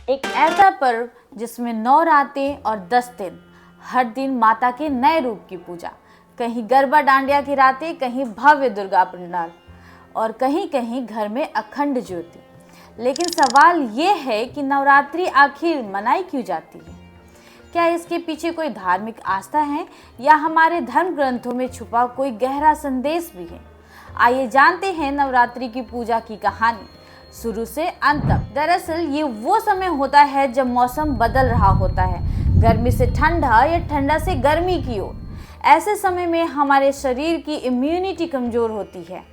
एक ऐसा पर्व जिसमें 9 रातें और 10 दिन, हर दिन माता के नए रूप की पूजा। कहीं गरबा डांडिया की रातें, कहीं भव्य दुर्गा पंडाल और कहीं कहीं घर में अखंड ज्योति। लेकिन सवाल ये है कि नवरात्रि आखिर मनाई क्यों जाती है? क्या इसके पीछे कोई धार्मिक आस्था है या हमारे धर्म ग्रंथों में छुपा कोई गहरा संदेश भी है? आइए जानते हैं नवरात्रि की पूजा की कहानी शुरू से अंत तक। दरअसल ये वो समय होता है जब मौसम बदल रहा होता है, गर्मी से ठंडा या ठंडा से गर्मी की ओर। ऐसे समय में हमारे शरीर की इम्यूनिटी कमजोर होती है,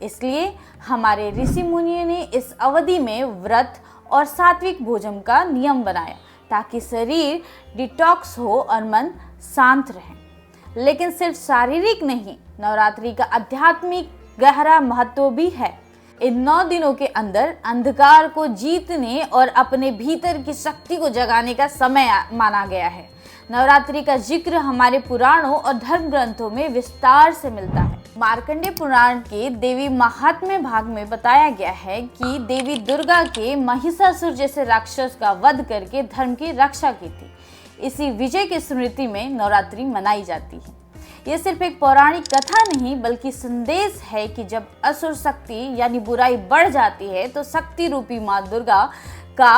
इसलिए हमारे ऋषि मुनियों ने इस अवधि में व्रत और सात्विक भोजन का नियम बनाया ताकि शरीर डिटॉक्स हो और मन शांत रहे। लेकिन सिर्फ शारीरिक नहीं, नवरात्रि का आध्यात्मिक गहरा महत्व भी है। इन 9 दिनों के अंदर अंधकार को जीतने और अपने भीतर की शक्ति को जगाने का समय माना गया है। नवरात्रि का जिक्र हमारे पुराणों और धर्म ग्रंथों में विस्तार से मिलता है। मार्कंडेय पुराण के देवी महात्म्य भाग में बताया गया है कि देवी दुर्गा के महिषासुर जैसे राक्षस का वध करके धर्म की रक्षा की थी। इसी विजय की स्मृति में नवरात्रि मनाई जाती है। यह सिर्फ एक पौराणिक कथा नहीं बल्कि संदेश है कि जब असुर शक्ति यानी बुराई बढ़ जाती है तो शक्ति रूपी माँ दुर्गा का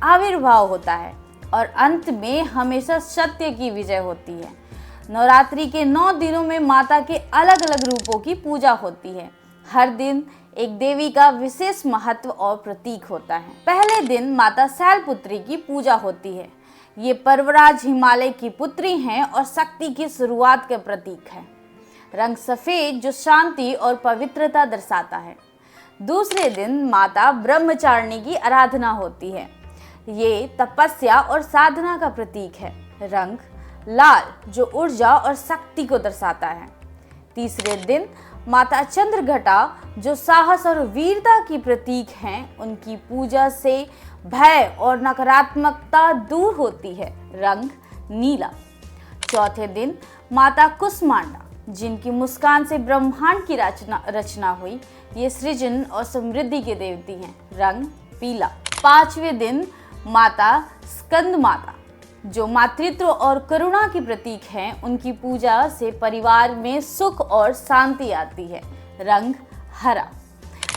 आविर्भाव होता है और अंत में हमेशा सत्य की विजय होती है। नवरात्रि के 9 दिनों में माता के अलग अलग रूपों की पूजा होती है। हर दिन एक देवी का विशेष महत्व और प्रतीक होता है। पहले दिन माता शैलपुत्री की पूजा होती है। ये पर्वराज हिमालय की पुत्री हैं और शक्ति की शुरुआत का प्रतीक है। रंग सफेद जो शांति और पवित्रता दर्शाता है। दूसरे दिन माता ब्रह्मचारिणी की आराधना होती है। ये तपस्या और साधना का प्रतीक है। रंग लाल जो ऊर्जा और शक्ति को दर्शाता है। तीसरे दिन माता चंद्रघटा जो साहस और वीरता की प्रतीक हैं, उनकी पूजा से भय और नकारात्मकता दूर होती है। रंग नीला। चौथे दिन माता कुष्मांडा जिनकी मुस्कान से ब्रह्मांड की रचना हुई, ये सृजन और समृद्धि के देवती हैं। रंग पीला। पांचवें दिन माता स्कंद माता जो मातृत्व और करुणा की प्रतीक हैं, उनकी पूजा से परिवार में सुख और शांति आती है। रंग हरा।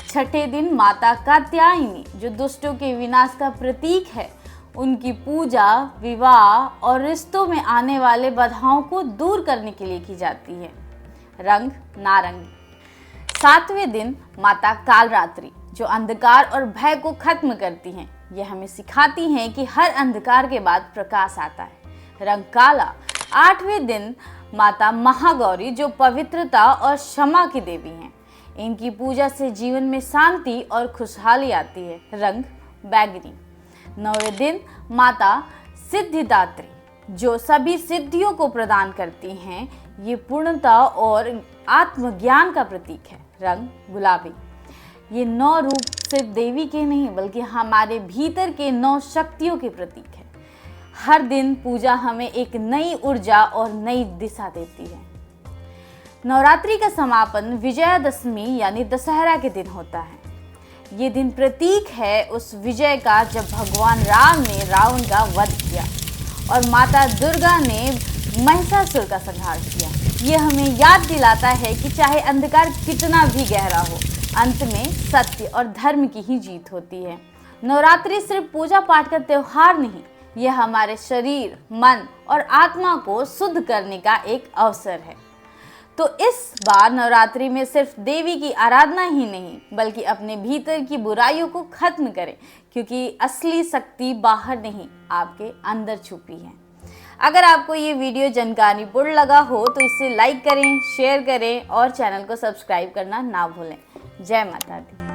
छठे दिन माता कात्यायनी जो दुष्टों के विनाश का प्रतीक है, उनकी पूजा विवाह और रिश्तों में आने वाले बाधाओं को दूर करने के लिए की जाती है। रंग नारंगी। सातवें दिन माता कालरात्रि जो अंधकार और भय को खत्म करती हैं। यह हमें सिखाती हैं कि हर अंधकार के बाद प्रकाश आता है। रंग काला। आठवें दिन माता महागौरी जो पवित्रता और क्षमा की देवी हैं। इनकी पूजा से जीवन में शांति और खुशहाली आती है। रंग बैगनी। 9वें दिन माता सिद्धिदात्री जो सभी सिद्धियों को प्रदान करती हैं। ये पूर्णता और आत्मज्ञान का प्रतीक है। रंग गुलाबी। ये 9 रूप सिर्फ देवी के नहीं बल्कि हमारे भीतर के 9 शक्तियों के प्रतीक है। हर दिन पूजा हमें एक नई ऊर्जा और नई दिशा देती है। नवरात्रि का समापन विजयादशमी यानी दशहरा के दिन होता है। ये दिन प्रतीक है उस विजय का जब भगवान राम ने रावण का वध किया और माता दुर्गा ने महिषासुर का संहार किया। ये हमें याद दिलाता है कि चाहे अंधकार कितना भी गहरा हो, अंत में सत्य और धर्म की ही जीत होती है। नवरात्रि सिर्फ पूजा पाठ का त्योहार नहीं, यह हमारे शरीर, मन और आत्मा को शुद्ध करने का एक अवसर है। तो इस बार नवरात्रि में सिर्फ देवी की आराधना ही नहीं बल्कि अपने भीतर की बुराइयों को खत्म करें, क्योंकि असली शक्ति बाहर नहीं आपके अंदर छुपी है। अगर आपको ये वीडियो जानकारीपूर्ण लगा हो तो इसे लाइक करें, शेयर करें और चैनल को सब्सक्राइब करना ना भूलें। जय माता दी।